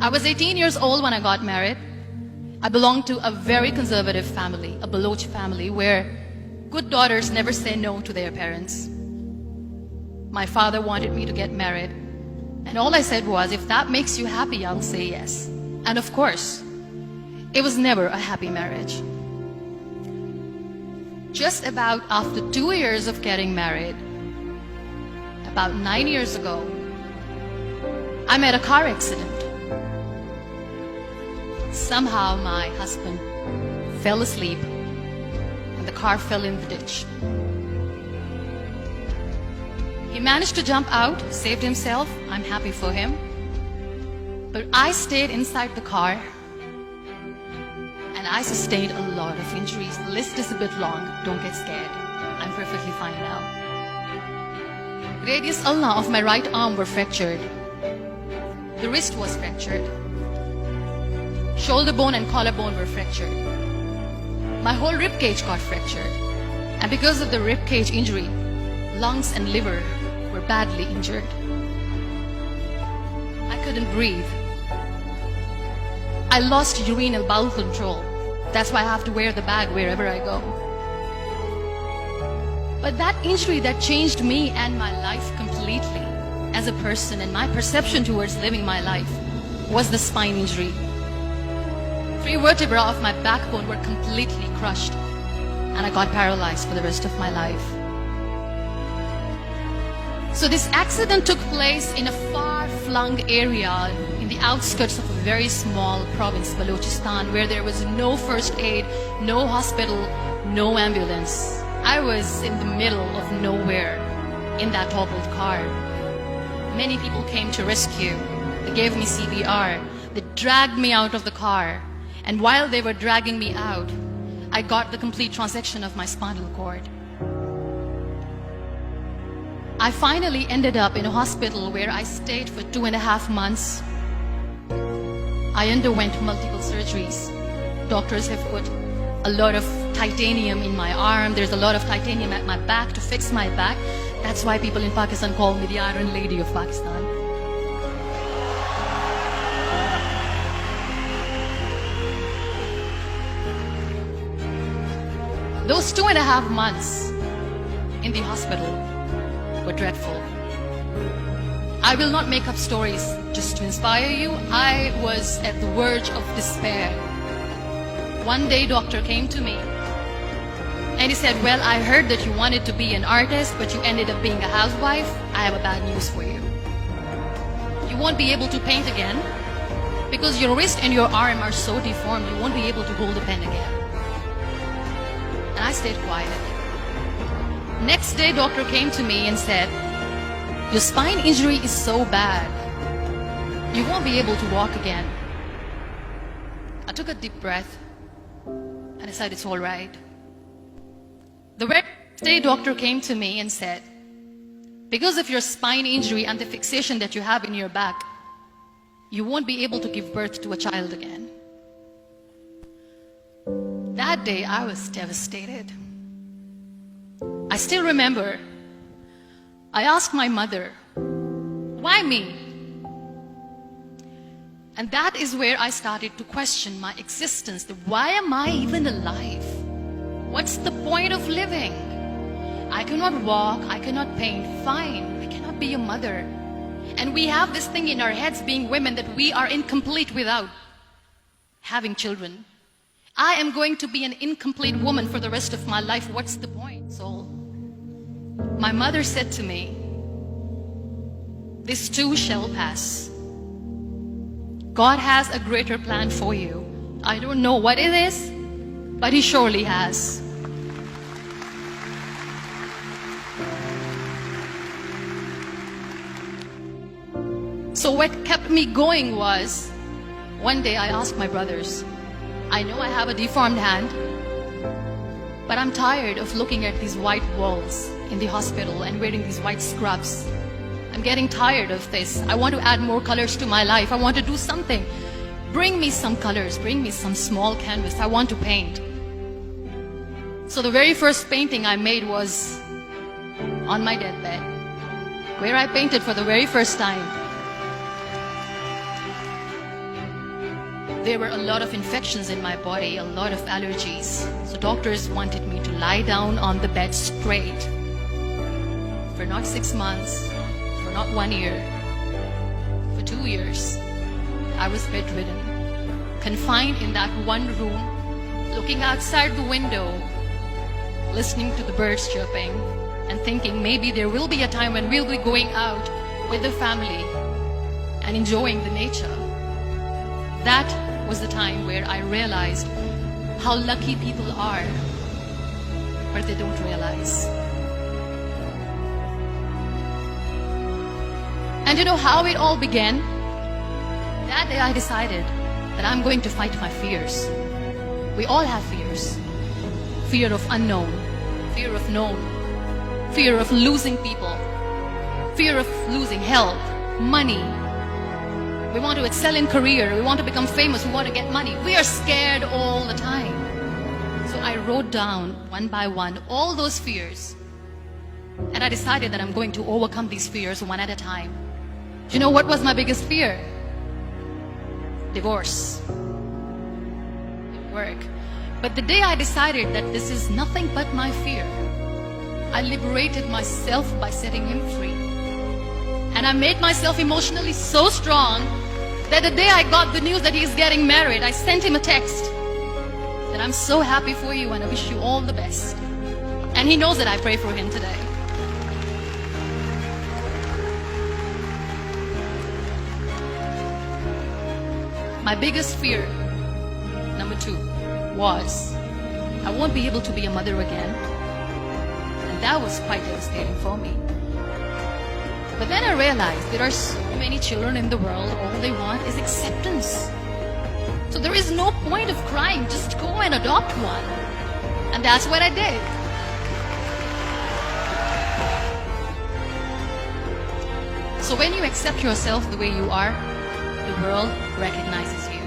I was 18 years old when I got married. I belonged to a very conservative family, a Baloch family, where good daughters never say no to their parents. My father wanted me to get married, and all I said was, if that makes you happy, I'll say yes. And of course, it was never a happy marriage. Just about after 2 years of getting married, about 9 years ago, I met a car accident. Somehow my husband fell asleep and the car fell in the ditch. He managed to jump out, saved himself. I'm happy for him. But I stayed inside the car and I sustained a lot of injuries. The list is a bit long. Don't get scared. I'm perfectly fine now. Radius ulna of my right arm were fractured. The wrist was fractured. Shoulder bone and collarbone were fractured. My whole rib cage got fractured. And because of the rib cage injury, lungs and liver were badly injured. I couldn't breathe. I lost urinary bowel control. That's why I have to wear the bag wherever I go. But that injury that changed me and my life completely as a person and my perception towards living my life was the spine injury. 3 vertebrae of my backbone were completely crushed and I got paralyzed for the rest of my life. So this accident took place in a far-flung area in the outskirts of a very small province, Balochistan, where there was no first aid, no hospital, no ambulance. I was in the middle of nowhere in that toppled car. Many people came to rescue. They gave me CPR. They dragged me out of the car. And while they were dragging me out, I got the complete transection of my spinal cord. I finally ended up in a hospital where I stayed for 2.5 months. I underwent multiple surgeries. Doctors have put a lot of titanium in my arm. There's a lot of titanium at my back to fix my back. That's why people in Pakistan call me the Iron Lady of Pakistan. Those 2.5 months in the hospital were dreadful. I will not make up stories just to inspire you. I was at the verge of despair. One day, doctor came to me and he said, well, I heard that you wanted to be an artist, but you ended up being a housewife. I have a bad news for you. You won't be able to paint again because your wrist and your arm are so deformed, you won't be able to hold a pen again. And I stayed quiet. Next day, doctor came to me and said, your spine injury is so bad, you won't be able to walk again. I took a deep breath and I said, it's all right. The very next day, doctor came to me and said, because of your spine injury and the fixation that you have in your back, you won't be able to give birth to a child again. That day, I was devastated. I still remember, I asked my mother, why me? And that is where I started to question my existence. Why am I even alive? What's the point of living? I cannot walk, I cannot paint, fine, I cannot be a mother. And we have this thing in our heads, being women, that we are incomplete without having children. I am going to be an incomplete woman for the rest of my life. What's the point? So my mother said to me, this too shall pass. God has a greater plan for you. I don't know what it is, but He surely has. So what kept me going was, one day I asked my brothers, I know I have a deformed hand, but I'm tired of looking at these white walls in the hospital and wearing these white scrubs. I'm getting tired of this. I want to add more colors to my life. I want to do something. Bring me some colors. Bring me some small canvas. I want to paint. So the very first painting I made was on my deathbed, where I painted for the very first time. There were a lot of infections in my body, a lot of allergies. So doctors wanted me to lie down on the bed straight for not 6 months, for not 1 year, for 2 years. I was bedridden, confined in that one room, looking outside the window, listening to the birds chirping, and thinking maybe there will be a time when we'll be going out with the family and enjoying the nature. That was the time where I realized how lucky people are, but they don't realize. And you know how it all began? That day I decided that I'm going to fight my fears. We all have fears. Fear of unknown, fear of known, fear of losing people, fear of losing health, money. We want to excel in career, we want to become famous, we want to get money. We are scared all the time. So I wrote down one by one all those fears. And I decided that I'm going to overcome these fears one at a time. Do you know what was my biggest fear? Divorce. It didn't work. But the day I decided that this is nothing but my fear, I liberated myself by setting him free. And I made myself emotionally so strong that the day I got the news that he's getting married, I sent him a text that I'm so happy for you and I wish you all the best. And he knows that I pray for him today. My biggest fear, number 2, was I won't be able to be a mother again. And that was quite devastating for me. But then I realized there are so many children in the world, all they want is acceptance. So there is no point of crying, just go and adopt one. And that's what I did. So when you accept yourself the way you are, the world recognizes you.